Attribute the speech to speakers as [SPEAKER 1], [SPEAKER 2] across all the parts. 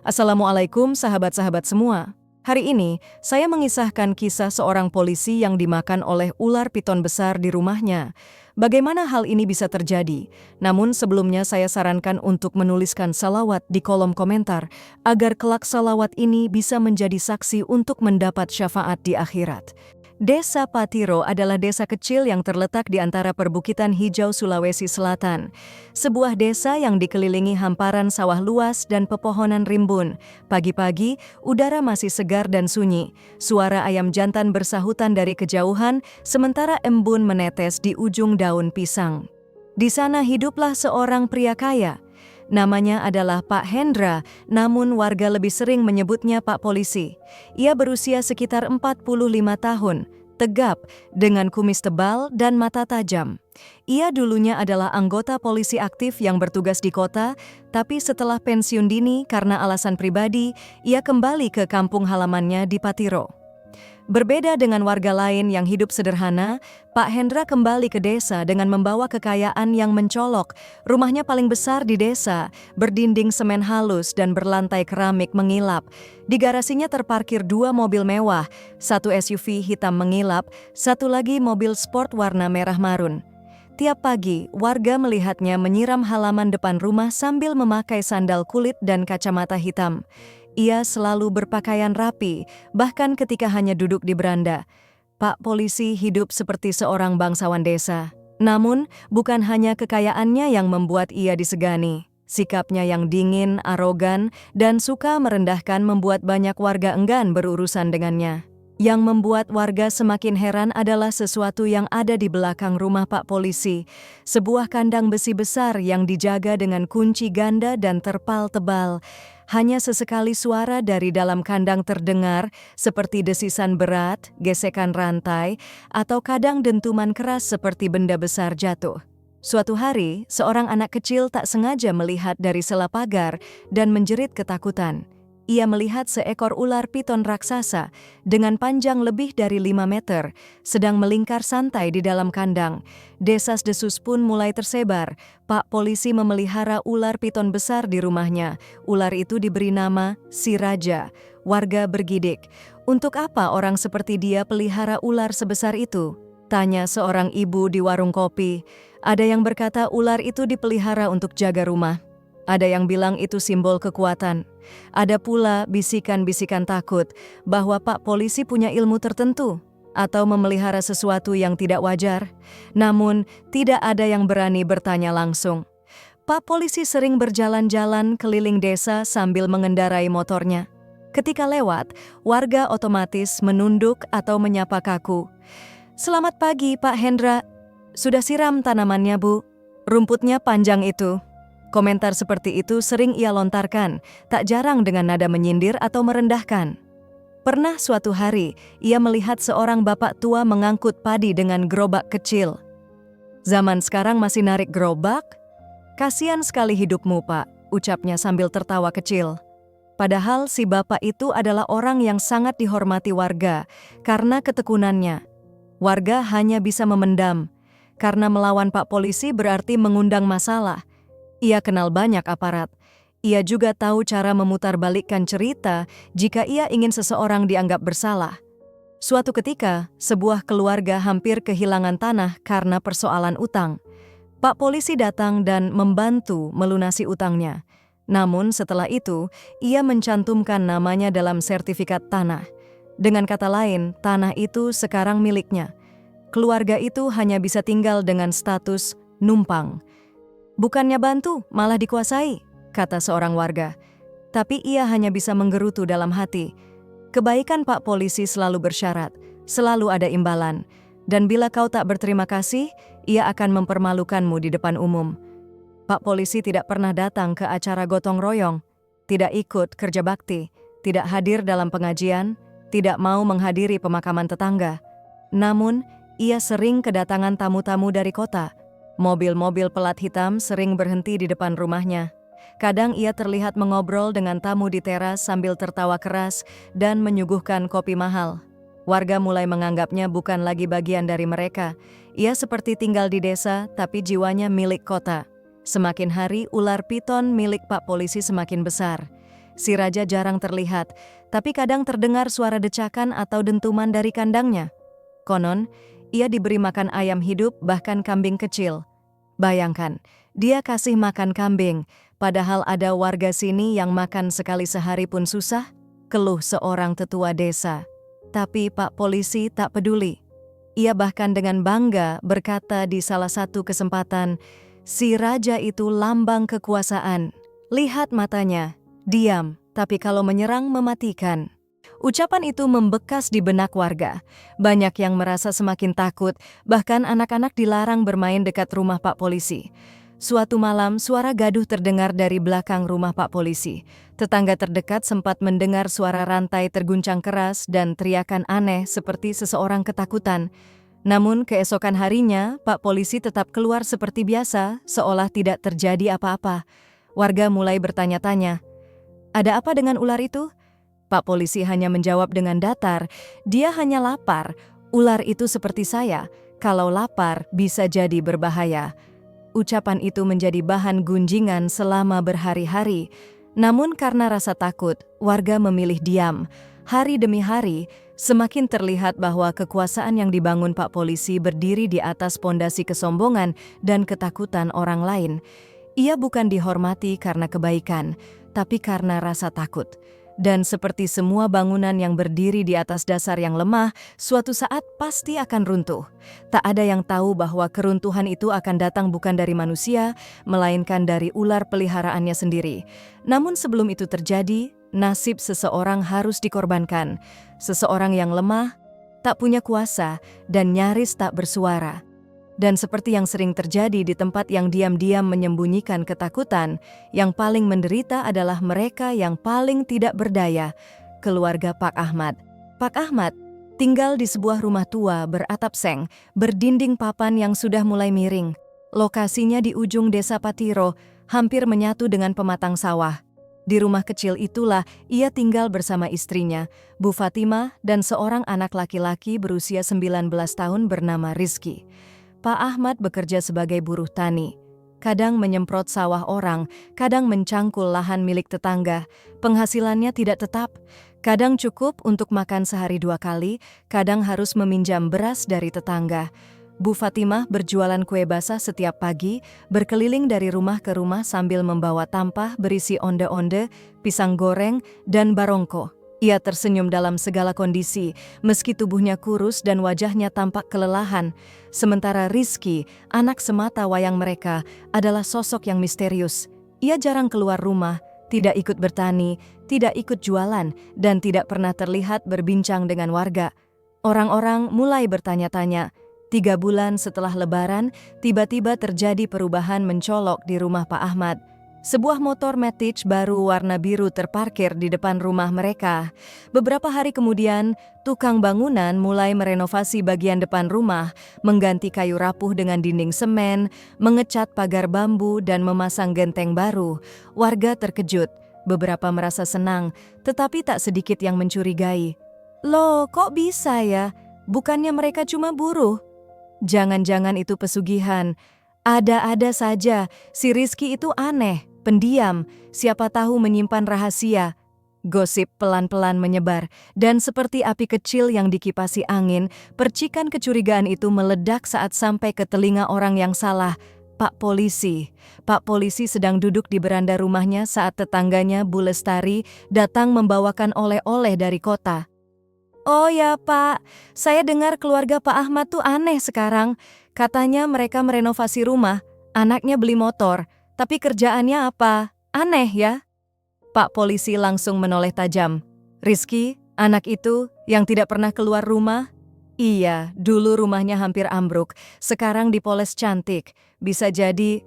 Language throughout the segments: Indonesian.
[SPEAKER 1] Assalamualaikum sahabat-sahabat semua. Hari ini, saya mengisahkan kisah seorang polisi yang dimakan oleh ular piton besar di rumahnya. Bagaimana hal ini bisa terjadi? Namun sebelumnya saya sarankan untuk menuliskan salawat di kolom komentar, agar kelak salawat ini bisa menjadi saksi untuk mendapat syafaat di akhirat. Desa Patiro adalah desa kecil yang terletak di antara perbukitan hijau Sulawesi Selatan. Sebuah desa yang dikelilingi hamparan sawah luas dan pepohonan rimbun. Pagi-pagi, udara masih segar dan sunyi. Suara ayam jantan bersahutan dari kejauhan, sementara embun menetes di ujung daun pisang. Di sana hiduplah seorang pria kaya. Namanya adalah Pak Hendra, namun warga lebih sering menyebutnya Pak Polisi. Ia berusia sekitar 45 tahun, tegap, dengan kumis tebal dan mata tajam. Ia dulunya adalah anggota polisi aktif yang bertugas di kota, tapi setelah pensiun dini karena alasan pribadi, ia kembali ke kampung halamannya di Patiro. Berbeda dengan warga lain yang hidup sederhana, Pak Hendra kembali ke desa dengan membawa kekayaan yang mencolok. Rumahnya paling besar di desa, berdinding semen halus dan berlantai keramik mengilap. Di garasinya terparkir 2 mobil mewah, 1 SUV hitam mengilap, 1 lagi mobil sport warna merah marun. Tiap pagi, warga melihatnya menyiram halaman depan rumah sambil memakai sandal kulit dan kacamata hitam. Ia selalu berpakaian rapi, bahkan ketika hanya duduk di beranda. Pak Polisi hidup seperti seorang bangsawan desa. Namun, bukan hanya kekayaannya yang membuat ia disegani. Sikapnya yang dingin, arogan, dan suka merendahkan membuat banyak warga enggan berurusan dengannya. Yang membuat warga semakin heran adalah sesuatu yang ada di belakang rumah Pak Polisi. Sebuah kandang besi besar yang dijaga dengan kunci ganda dan terpal tebal. Hanya sesekali suara dari dalam kandang terdengar, seperti desisan berat, gesekan rantai, atau kadang dentuman keras seperti benda besar jatuh. Suatu hari, seorang anak kecil tak sengaja melihat dari sela pagar dan menjerit ketakutan. Ia melihat seekor ular piton raksasa dengan panjang lebih dari 5 meter, sedang melingkar santai di dalam kandang. Desas-desus pun mulai tersebar. Pak Polisi memelihara ular piton besar di rumahnya. Ular itu diberi nama Si Raja. Warga bergidik. Untuk apa orang seperti dia pelihara ular sebesar itu? Tanya seorang ibu di warung kopi. Ada yang berkata ular itu dipelihara untuk jaga rumah. Ada yang bilang itu simbol kekuatan. Ada pula bisikan-bisikan takut bahwa Pak Polisi punya ilmu tertentu atau memelihara sesuatu yang tidak wajar. Namun, tidak ada yang berani bertanya langsung. Pak Polisi sering berjalan-jalan keliling desa sambil mengendarai motornya. Ketika lewat, warga otomatis menunduk atau menyapa kaku. "Selamat pagi, Pak Hendra. Sudah siram tanamannya, Bu? Rumputnya panjang itu." Komentar seperti itu sering ia lontarkan, tak jarang dengan nada menyindir atau merendahkan. Pernah suatu hari, ia melihat seorang bapak tua mengangkut padi dengan gerobak kecil. "Zaman sekarang masih narik gerobak? Kasian sekali hidupmu, Pak," ucapnya sambil tertawa kecil. Padahal si bapak itu adalah orang yang sangat dihormati warga karena ketekunannya. Warga hanya bisa memendam, karena melawan Pak Polisi berarti mengundang masalah. Ia kenal banyak aparat. Ia juga tahu cara memutarbalikkan cerita jika ia ingin seseorang dianggap bersalah. Suatu ketika, sebuah keluarga hampir kehilangan tanah karena persoalan utang. Pak Polisi datang dan membantu melunasi utangnya. Namun setelah itu, ia mencantumkan namanya dalam sertifikat tanah. Dengan kata lain, tanah itu sekarang miliknya. Keluarga itu hanya bisa tinggal dengan status numpang. "Bukannya bantu, malah dikuasai," kata seorang warga. Tapi ia hanya bisa menggerutu dalam hati. Kebaikan Pak Polisi selalu bersyarat, selalu ada imbalan. Dan bila kau tak berterima kasih, ia akan mempermalukanmu di depan umum. Pak Polisi tidak pernah datang ke acara gotong royong, tidak ikut kerja bakti, tidak hadir dalam pengajian, tidak mau menghadiri pemakaman tetangga. Namun, ia sering kedatangan tamu-tamu dari kota. Mobil-mobil pelat hitam sering berhenti di depan rumahnya. Kadang ia terlihat mengobrol dengan tamu di teras sambil tertawa keras dan menyuguhkan kopi mahal. Warga mulai menganggapnya bukan lagi bagian dari mereka. Ia seperti tinggal di desa, tapi jiwanya milik kota. Semakin hari, ular piton milik Pak Polisi semakin besar. Si raja jarang terlihat, tapi kadang terdengar suara decakan atau dentuman dari kandangnya. Konon, ia diberi makan ayam hidup bahkan kambing kecil. Bayangkan, dia kasih makan kambing, padahal ada warga sini yang makan sekali sehari pun susah, keluh seorang tetua desa. Tapi Pak Polisi tak peduli. Ia bahkan dengan bangga berkata di salah satu kesempatan, si raja itu lambang kekuasaan. Lihat matanya, diam, tapi kalau menyerang mematikan. Ucapan itu membekas di benak warga. Banyak yang merasa semakin takut, bahkan anak-anak dilarang bermain dekat rumah Pak Polisi. Suatu malam, suara gaduh terdengar dari belakang rumah Pak Polisi. Tetangga terdekat sempat mendengar suara rantai terguncang keras dan teriakan aneh seperti seseorang ketakutan. Namun keesokan harinya, Pak Polisi tetap keluar seperti biasa, seolah tidak terjadi apa-apa. Warga mulai bertanya-tanya, "Ada apa dengan ular itu?" Pak Polisi hanya menjawab dengan datar, "Dia hanya lapar. Ular itu seperti saya. Kalau lapar, bisa jadi berbahaya." Ucapan itu menjadi bahan gunjingan selama berhari-hari. Namun karena rasa takut, warga memilih diam. Hari demi hari, semakin terlihat bahwa kekuasaan yang dibangun Pak Polisi berdiri di atas pondasi kesombongan dan ketakutan orang lain. Ia bukan dihormati karena kebaikan, tapi karena rasa takut. Dan seperti semua bangunan yang berdiri di atas dasar yang lemah, suatu saat pasti akan runtuh. Tak ada yang tahu bahwa keruntuhan itu akan datang bukan dari manusia, melainkan dari ular peliharaannya sendiri. Namun sebelum itu terjadi, nasib seseorang harus dikorbankan. Seseorang yang lemah, tak punya kuasa, dan nyaris tak bersuara. Dan seperti yang sering terjadi di tempat yang diam-diam menyembunyikan ketakutan, yang paling menderita adalah mereka yang paling tidak berdaya, keluarga Pak Ahmad. Pak Ahmad tinggal di sebuah rumah tua beratap seng, berdinding papan yang sudah mulai miring. Lokasinya di ujung desa Patiro, hampir menyatu dengan pematang sawah. Di rumah kecil itulah ia tinggal bersama istrinya, Bu Fatimah, dan seorang anak laki-laki berusia 19 tahun bernama Rizky. Pak Ahmad bekerja sebagai buruh tani. Kadang menyemprot sawah orang, kadang mencangkul lahan milik tetangga. Penghasilannya tidak tetap. Kadang cukup untuk makan sehari 2 kali, kadang harus meminjam beras dari tetangga. Bu Fatimah berjualan kue basah setiap pagi, berkeliling dari rumah ke rumah sambil membawa tampah berisi onde-onde, pisang goreng, dan barongko. Ia tersenyum dalam segala kondisi, meski tubuhnya kurus dan wajahnya tampak kelelahan. Sementara Rizky, anak semata wayang mereka, adalah sosok yang misterius. Ia jarang keluar rumah, tidak ikut bertani, tidak ikut jualan, dan tidak pernah terlihat berbincang dengan warga. Orang-orang mulai bertanya-tanya. 3 bulan setelah Lebaran, tiba-tiba terjadi perubahan mencolok di rumah Pak Ahmad. Sebuah motor Matic baru warna biru terparkir di depan rumah mereka. Beberapa hari kemudian, tukang bangunan mulai merenovasi bagian depan rumah, mengganti kayu rapuh dengan dinding semen, mengecat pagar bambu, dan memasang genteng baru. Warga terkejut, beberapa merasa senang, tetapi tak sedikit yang mencurigai. "Loh, kok bisa ya? Bukannya mereka cuma buruh?" Jangan-jangan itu pesugihan. Ada-ada saja, si Rizky itu aneh, pendiam, siapa tahu menyimpan rahasia. Gosip pelan-pelan menyebar, dan seperti api kecil yang dikipasi angin, percikan kecurigaan itu meledak saat sampai ke telinga orang yang salah, Pak Polisi. Pak Polisi sedang duduk di beranda rumahnya saat tetangganya Bu Lestari datang membawakan oleh-oleh dari kota. "Oh ya Pak, saya dengar keluarga Pak Ahmad tuh aneh sekarang. Katanya mereka merenovasi rumah, anaknya beli motor, tapi kerjaannya apa? Aneh ya?" Pak Polisi langsung menoleh tajam. "Rizky, anak itu yang tidak pernah keluar rumah?" "Iya, dulu rumahnya hampir ambruk, sekarang dipoles cantik. Bisa jadi..."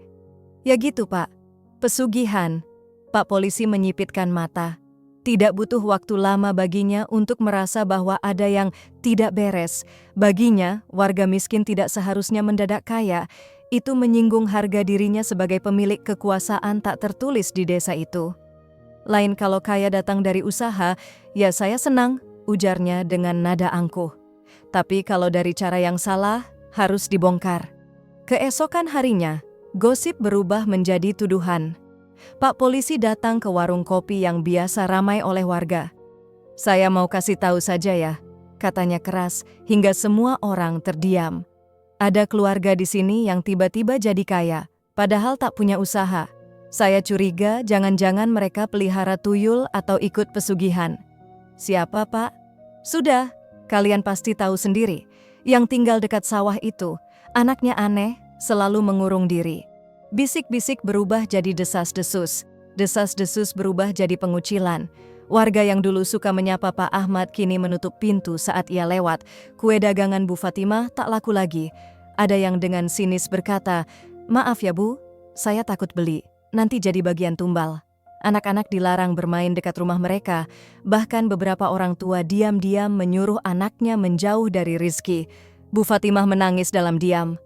[SPEAKER 1] "Ya gitu Pak, pesugihan." Pak Polisi menyipitkan mata. Tidak butuh waktu lama baginya untuk merasa bahwa ada yang tidak beres. Baginya, warga miskin tidak seharusnya mendadak kaya. Itu menyinggung harga dirinya sebagai pemilik kekuasaan tak tertulis di desa itu. "Lain kalau kaya datang dari usaha, ya saya senang," ujarnya dengan nada angkuh. "Tapi kalau dari cara yang salah, harus dibongkar." Keesokan harinya, gosip berubah menjadi tuduhan. Pak polisi datang ke warung kopi yang biasa ramai oleh warga. "Saya mau kasih tahu saja ya," katanya keras hingga semua orang terdiam. "Ada keluarga di sini yang tiba-tiba jadi kaya, padahal tak punya usaha. Saya curiga jangan-jangan mereka pelihara tuyul atau ikut pesugihan." "Siapa, Pak?" "Sudah, kalian pasti tahu sendiri. Yang tinggal dekat sawah itu, anaknya aneh, selalu mengurung diri." Bisik-bisik berubah jadi desas-desus. Desas-desus berubah jadi pengucilan. Warga yang dulu suka menyapa Pak Ahmad kini menutup pintu saat ia lewat. Kue dagangan Bu Fatimah tak laku lagi. Ada yang dengan sinis berkata, "Maaf ya Bu, saya takut beli, nanti jadi bagian tumbal." Anak-anak dilarang bermain dekat rumah mereka. Bahkan beberapa orang tua diam-diam menyuruh anaknya menjauh dari Rizky. Bu Fatimah menangis dalam diam.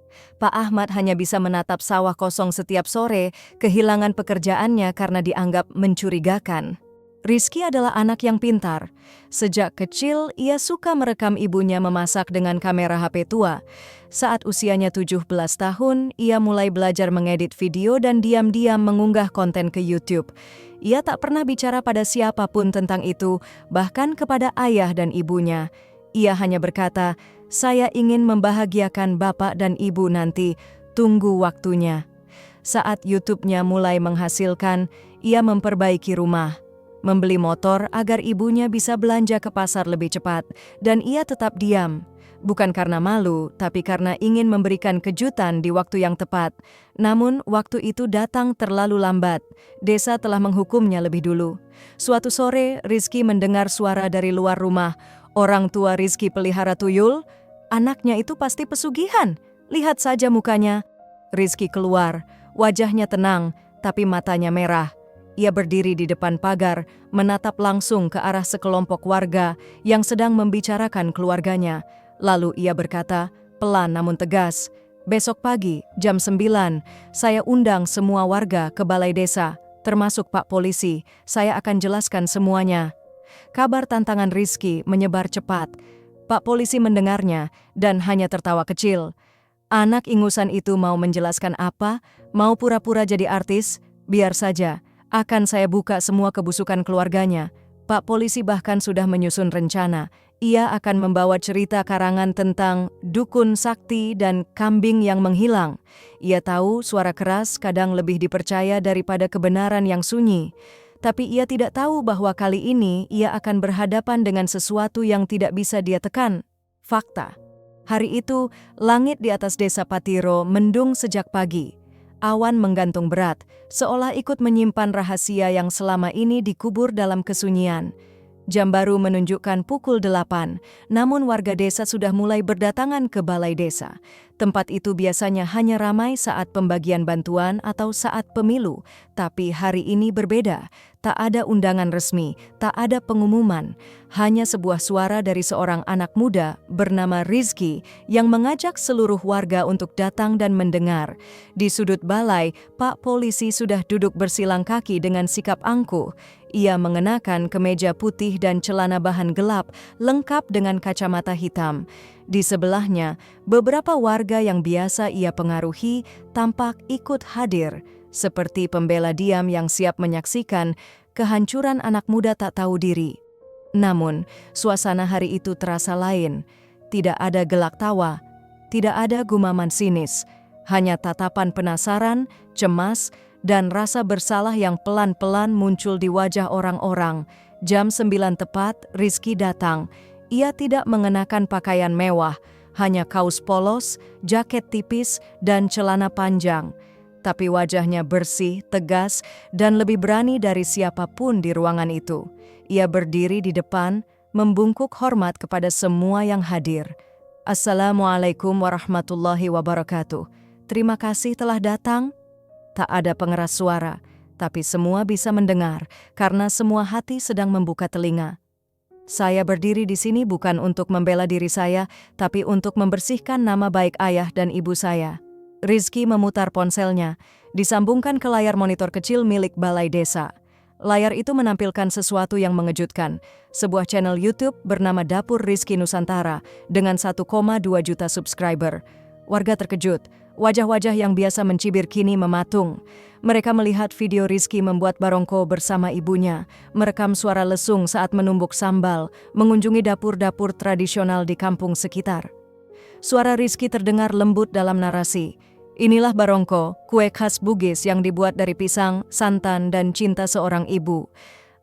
[SPEAKER 1] Pak Ahmad hanya bisa menatap sawah kosong setiap sore, kehilangan pekerjaannya karena dianggap mencurigakan. Rizky adalah anak yang pintar. Sejak kecil, ia suka merekam ibunya memasak dengan kamera HP tua. Saat usianya 17 tahun, ia mulai belajar mengedit video dan diam-diam mengunggah konten ke YouTube. Ia tak pernah bicara pada siapapun tentang itu, bahkan kepada ayah dan ibunya. Ia hanya berkata, "Saya ingin membahagiakan bapak dan ibu nanti, tunggu waktunya." Saat YouTube-nya mulai menghasilkan, ia memperbaiki rumah, membeli motor agar ibunya bisa belanja ke pasar lebih cepat, dan ia tetap diam. Bukan karena malu, tapi karena ingin memberikan kejutan di waktu yang tepat. Namun, waktu itu datang terlalu lambat. Desa telah menghukumnya lebih dulu. Suatu sore, Rizky mendengar suara dari luar rumah. "Orang tua Rizky pelihara tuyul? Anaknya itu pasti pesugihan. Lihat saja mukanya." Rizky keluar. Wajahnya tenang, tapi matanya merah. Ia berdiri di depan pagar, menatap langsung ke arah sekelompok warga yang sedang membicarakan keluarganya. Lalu ia berkata, pelan namun tegas, "Besok pagi, jam 9, saya undang semua warga ke balai desa, termasuk Pak Polisi. Saya akan jelaskan semuanya." Kabar tantangan Rizky menyebar cepat. Pak Polisi mendengarnya dan hanya tertawa kecil. Anak ingusan itu mau menjelaskan apa? Mau pura-pura jadi artis? Biar saja, akan saya buka semua kebusukan keluarganya. Pak Polisi bahkan sudah menyusun rencana. Ia akan membawa cerita karangan tentang dukun sakti dan kambing yang menghilang. Ia tahu suara keras kadang lebih dipercaya daripada kebenaran yang sunyi. Tapi ia tidak tahu bahwa kali ini ia akan berhadapan dengan sesuatu yang tidak bisa dia tekan. Fakta. Hari itu, langit di atas desa Patiro mendung sejak pagi. Awan menggantung berat, seolah ikut menyimpan rahasia yang selama ini dikubur dalam kesunyian. Jam baru menunjukkan pukul 8, namun warga desa sudah mulai berdatangan ke balai desa. Tempat itu biasanya hanya ramai saat pembagian bantuan atau saat pemilu, tapi hari ini berbeda. Tak ada undangan resmi, tak ada pengumuman, hanya sebuah suara dari seorang anak muda bernama Rizky yang mengajak seluruh warga untuk datang dan mendengar. Di sudut balai, Pak Polisi sudah duduk bersilang kaki dengan sikap angkuh. Ia mengenakan kemeja putih dan celana bahan gelap, lengkap dengan kacamata hitam. Di sebelahnya, beberapa warga yang biasa ia pengaruhi tampak ikut hadir, seperti pembela diam yang siap menyaksikan kehancuran anak muda tak tahu diri. Namun, suasana hari itu terasa lain. Tidak ada gelak tawa, tidak ada gumaman sinis, hanya tatapan penasaran, cemas, dan rasa bersalah yang pelan-pelan muncul di wajah orang-orang. Jam 9 tepat, Rizky datang. Ia tidak mengenakan pakaian mewah, hanya kaos polos, jaket tipis, dan celana panjang. Tapi wajahnya bersih, tegas, dan lebih berani dari siapapun di ruangan itu. Ia berdiri di depan, membungkuk hormat kepada semua yang hadir. "Assalamualaikum warahmatullahi wabarakatuh. Terima kasih telah datang." Tak ada pengeras suara, tapi semua bisa mendengar karena semua hati sedang membuka telinga. "Saya berdiri di sini bukan untuk membela diri saya, tapi untuk membersihkan nama baik ayah dan ibu saya." Rizky memutar ponselnya, disambungkan ke layar monitor kecil milik balai desa. Layar itu menampilkan sesuatu yang mengejutkan, sebuah channel YouTube bernama Dapur Rizky Nusantara dengan 1,2 juta subscriber. Warga terkejut, Wajah-wajah yang biasa mencibir kini mematung. Mereka melihat video Rizky membuat barongko bersama ibunya, merekam suara lesung saat menumbuk sambal, mengunjungi dapur-dapur tradisional di kampung sekitar. Suara Rizky terdengar lembut dalam narasi. Inilah barongko, kue khas Bugis yang dibuat dari pisang, santan, dan cinta seorang ibu.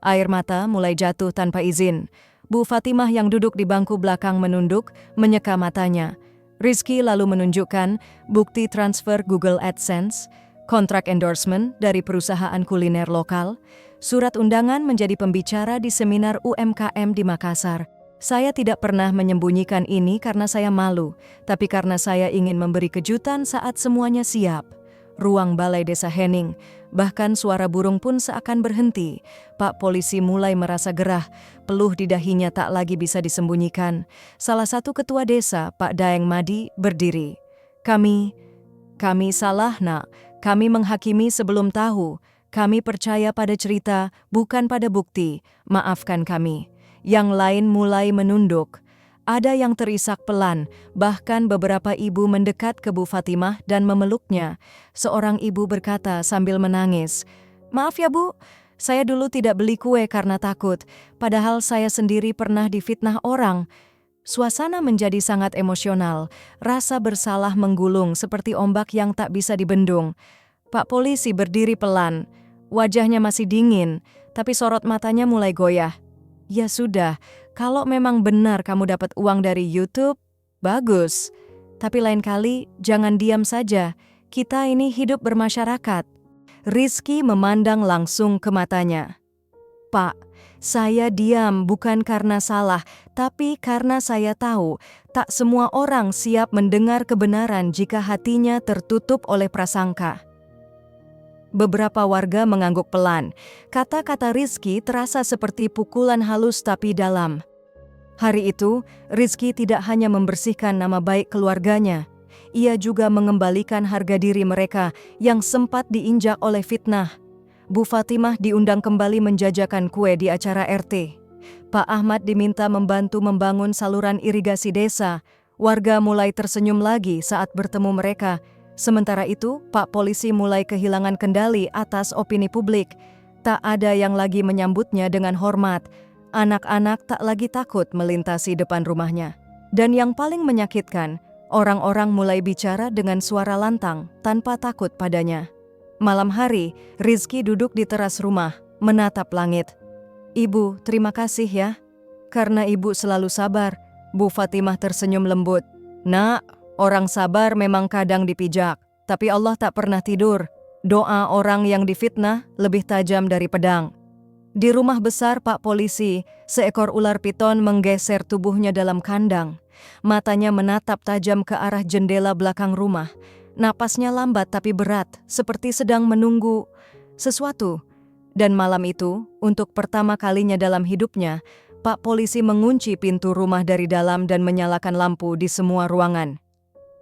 [SPEAKER 1] Air mata mulai jatuh tanpa izin. Bu Fatimah yang duduk di bangku belakang menunduk, menyeka matanya. Rizky lalu menunjukkan bukti transfer Google AdSense, kontrak endorsement dari perusahaan kuliner lokal, surat undangan menjadi pembicara di seminar UMKM di Makassar. Saya tidak pernah menyembunyikan ini karena saya malu, tapi karena saya ingin memberi kejutan saat semuanya siap. Ruang Balai Desa Henning, bahkan suara burung pun seakan berhenti. Pak polisi mulai merasa gerah, peluh di dahinya tak lagi bisa disembunyikan. Salah satu ketua desa, Pak Daeng Madi, berdiri. Kami salah, Nak. Kami menghakimi sebelum tahu. Kami percaya pada cerita, bukan pada bukti. Maafkan kami. Yang lain mulai menunduk. Ada yang terisak pelan, bahkan beberapa ibu mendekat ke Bu Fatimah dan memeluknya. Seorang ibu berkata sambil menangis, "Maaf ya Bu, saya dulu tidak beli kue karena takut, padahal saya sendiri pernah difitnah orang." Suasana menjadi sangat emosional, rasa bersalah menggulung seperti ombak yang tak bisa dibendung. Pak polisi berdiri pelan, wajahnya masih dingin, tapi sorot matanya mulai goyah. "Ya sudah, kalau memang benar kamu dapat uang dari YouTube, bagus. Tapi lain kali jangan diam saja, kita ini hidup bermasyarakat." Rizky memandang langsung ke matanya. "Pak, saya diam bukan karena salah, tapi karena saya tahu tak semua orang siap mendengar kebenaran jika hatinya tertutup oleh prasangka." Beberapa warga mengangguk pelan. Kata-kata Rizky terasa seperti pukulan halus tapi dalam. Hari itu, Rizky tidak hanya membersihkan nama baik keluarganya, ia juga mengembalikan harga diri mereka yang sempat diinjak oleh fitnah. Bu Fatimah diundang kembali menjajakan kue di acara RT. Pak Ahmad diminta membantu membangun saluran irigasi desa. Warga mulai tersenyum lagi saat bertemu mereka. Sementara itu, Pak polisi mulai kehilangan kendali atas opini publik. Tak ada yang lagi menyambutnya dengan hormat. Anak-anak tak lagi takut melintasi depan rumahnya. Dan yang paling menyakitkan, orang-orang mulai bicara dengan suara lantang tanpa takut padanya. Malam hari, Rizky duduk di teras rumah, menatap langit. "Ibu, terima kasih ya. Karena ibu selalu sabar." Bu Fatimah tersenyum lembut. "Nak, orang sabar memang kadang dipijak, tapi Allah tak pernah tidur. Doa orang yang difitnah lebih tajam dari pedang." Di rumah besar Pak polisi, seekor ular piton menggeser tubuhnya dalam kandang. Matanya menatap tajam ke arah jendela belakang rumah. Napasnya lambat tapi berat, seperti sedang menunggu sesuatu. Dan malam itu, untuk pertama kalinya dalam hidupnya, Pak polisi mengunci pintu rumah dari dalam dan menyalakan lampu di semua ruangan.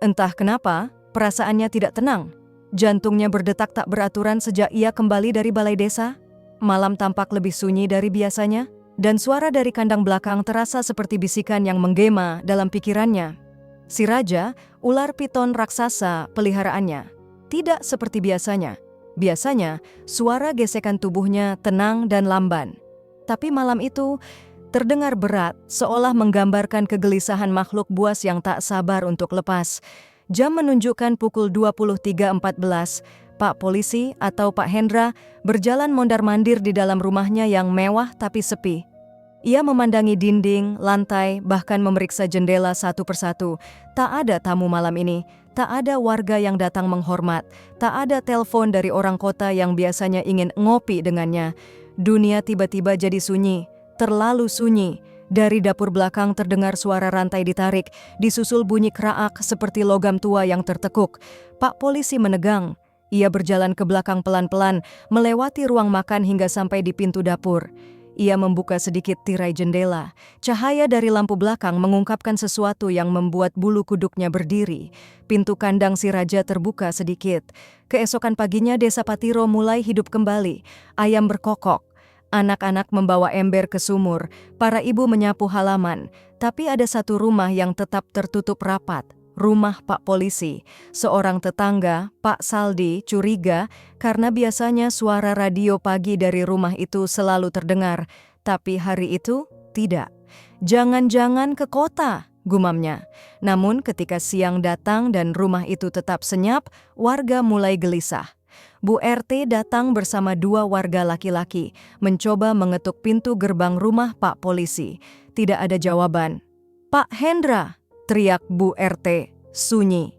[SPEAKER 1] Entah kenapa, perasaannya tidak tenang. Jantungnya berdetak tak beraturan sejak ia kembali dari balai desa. Malam tampak lebih sunyi dari biasanya, dan suara dari kandang belakang terasa seperti bisikan yang menggema dalam pikirannya. Si Raja, ular piton raksasa peliharaannya, tidak seperti biasanya. Biasanya, suara gesekan tubuhnya tenang dan lamban. Tapi malam itu, terdengar berat, seolah menggambarkan kegelisahan makhluk buas yang tak sabar untuk lepas. Jam menunjukkan pukul 23.14. Pak polisi atau Pak Hendra berjalan mondar-mandir di dalam rumahnya yang mewah tapi sepi. Ia memandangi dinding, lantai, bahkan memeriksa jendela satu persatu. Tak ada tamu malam ini, tak ada warga yang datang menghormat, tak ada telepon dari orang kota yang biasanya ingin ngopi dengannya. Dunia tiba-tiba jadi sunyi, terlalu sunyi. Dari dapur belakang terdengar suara rantai ditarik, disusul bunyi kraak seperti logam tua yang tertekuk. Pak polisi menegang. Ia berjalan ke belakang pelan-pelan, melewati ruang makan hingga sampai di pintu dapur. Ia membuka sedikit tirai jendela. Cahaya dari lampu belakang mengungkapkan sesuatu yang membuat bulu kuduknya berdiri. Pintu kandang si Raja terbuka sedikit. Keesokan paginya desa Patiro mulai hidup kembali. Ayam berkokok. Anak-anak membawa ember ke sumur. Para ibu menyapu halaman. Tapi ada satu rumah yang tetap tertutup rapat. rumah Pak Polisi. Seorang tetangga, Pak Saldi, curiga karena biasanya suara radio pagi dari rumah itu selalu terdengar, tapi hari itu tidak. "Jangan-jangan ke kota," gumamnya. Namun ketika siang datang dan rumah itu tetap senyap, warga mulai gelisah. Bu RT datang bersama 2 warga laki-laki, mencoba mengetuk pintu gerbang rumah Pak Polisi. Tidak ada jawaban. "Pak Hendra!" teriak Bu RT. Sunyi.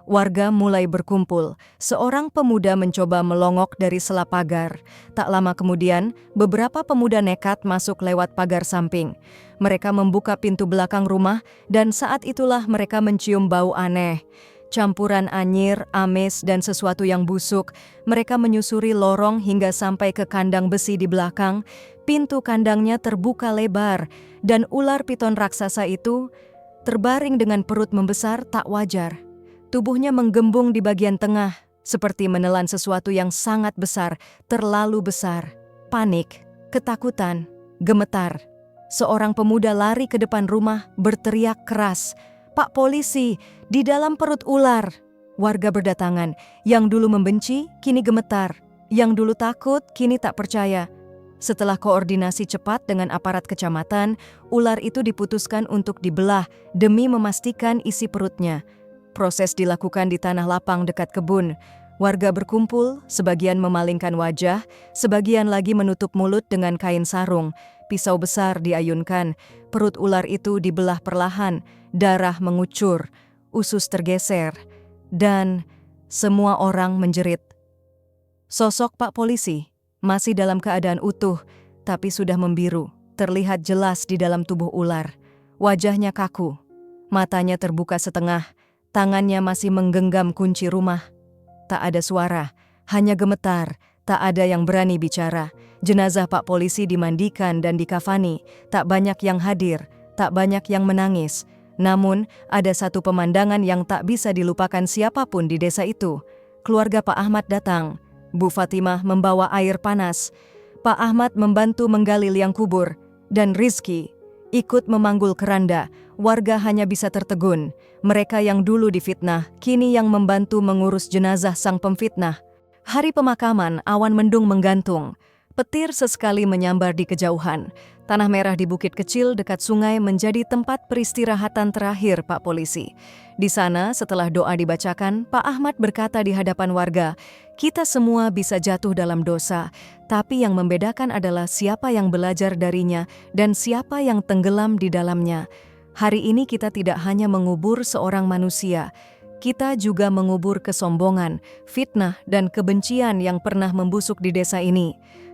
[SPEAKER 1] Warga mulai berkumpul. Seorang pemuda mencoba melongok dari sela pagar. Tak lama kemudian, beberapa pemuda nekat masuk lewat pagar samping. Mereka membuka pintu belakang rumah dan saat itulah mereka mencium bau aneh. Campuran anyir, amis, dan sesuatu yang busuk. Mereka menyusuri lorong hingga sampai ke kandang besi di belakang. Pintu kandangnya terbuka lebar, dan ular piton raksasa itu terbaring dengan perut membesar tak wajar. Tubuhnya menggembung di bagian tengah, seperti menelan sesuatu yang sangat besar, terlalu besar. Panik, ketakutan, gemetar. Seorang pemuda lari ke depan rumah, berteriak keras, "Pak Polisi, di dalam perut ular!" Warga berdatangan, yang dulu membenci, kini gemetar. Yang dulu takut, kini tak percaya. Setelah koordinasi cepat dengan aparat kecamatan, ular itu diputuskan untuk dibelah demi memastikan isi perutnya. Proses dilakukan di tanah lapang dekat kebun. Warga berkumpul, sebagian memalingkan wajah, sebagian lagi menutup mulut dengan kain sarung. Pisau besar diayunkan, perut ular itu dibelah perlahan, darah mengucur, usus tergeser, dan semua orang menjerit. Sosok Pak Polisi masih dalam keadaan utuh, tapi sudah membiru, terlihat jelas di dalam tubuh ular. Wajahnya kaku, matanya terbuka setengah, tangannya masih menggenggam kunci rumah. Tak ada suara, hanya gemetar, tak ada yang berani bicara. Jenazah Pak Polisi dimandikan dan dikafani, tak banyak yang hadir, tak banyak yang menangis. Namun, ada satu pemandangan yang tak bisa dilupakan siapapun di desa itu. Keluarga Pak Ahmad datang. Bu Fatimah membawa air panas. Pak Ahmad membantu menggali liang kubur. Dan Rizky ikut memanggul keranda. Warga hanya bisa tertegun. Mereka yang dulu difitnah, kini yang membantu mengurus jenazah sang pemfitnah. Hari pemakaman, awan mendung menggantung. Petir sesekali menyambar di kejauhan. Tanah merah di bukit kecil dekat sungai menjadi tempat peristirahatan terakhir Pak Polisi. Di sana, setelah doa dibacakan, Pak Ahmad berkata di hadapan warga, "Kita semua bisa jatuh dalam dosa, tapi yang membedakan adalah siapa yang belajar darinya dan siapa yang tenggelam di dalamnya. Hari ini kita tidak hanya mengubur seorang manusia, kita juga mengubur kesombongan, fitnah, dan kebencian yang pernah membusuk di desa ini."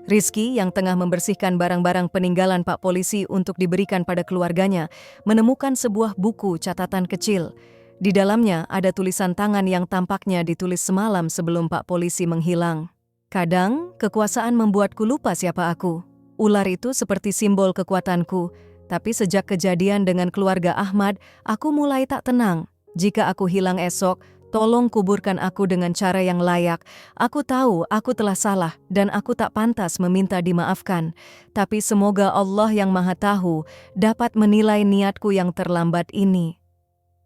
[SPEAKER 1] Rizky yang tengah membersihkan barang-barang peninggalan Pak Polisi untuk diberikan pada keluarganya, menemukan sebuah buku catatan kecil. Di dalamnya ada tulisan tangan yang tampaknya ditulis semalam sebelum Pak Polisi menghilang. "Kadang, kekuasaan membuatku lupa siapa aku. Ular itu seperti simbol kekuatanku, tapi sejak kejadian dengan keluarga Ahmad, aku mulai tak tenang. Jika aku hilang esok, tolong kuburkan aku dengan cara yang layak. Aku tahu aku telah salah dan aku tak pantas meminta dimaafkan. Tapi semoga Allah yang Maha Tahu dapat menilai niatku yang terlambat ini."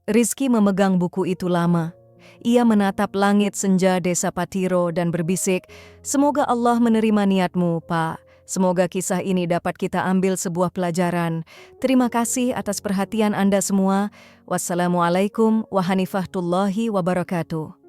[SPEAKER 1] Rizky memegang buku itu lama. Ia menatap langit senja desa Patiro dan berbisik, "Semoga Allah menerima niatmu, Pak. Semoga kisah ini dapat kita ambil sebuah pelajaran. Terima kasih atas perhatian Anda semua. Wassalamualaikum warahmatullahi wabarakatuh."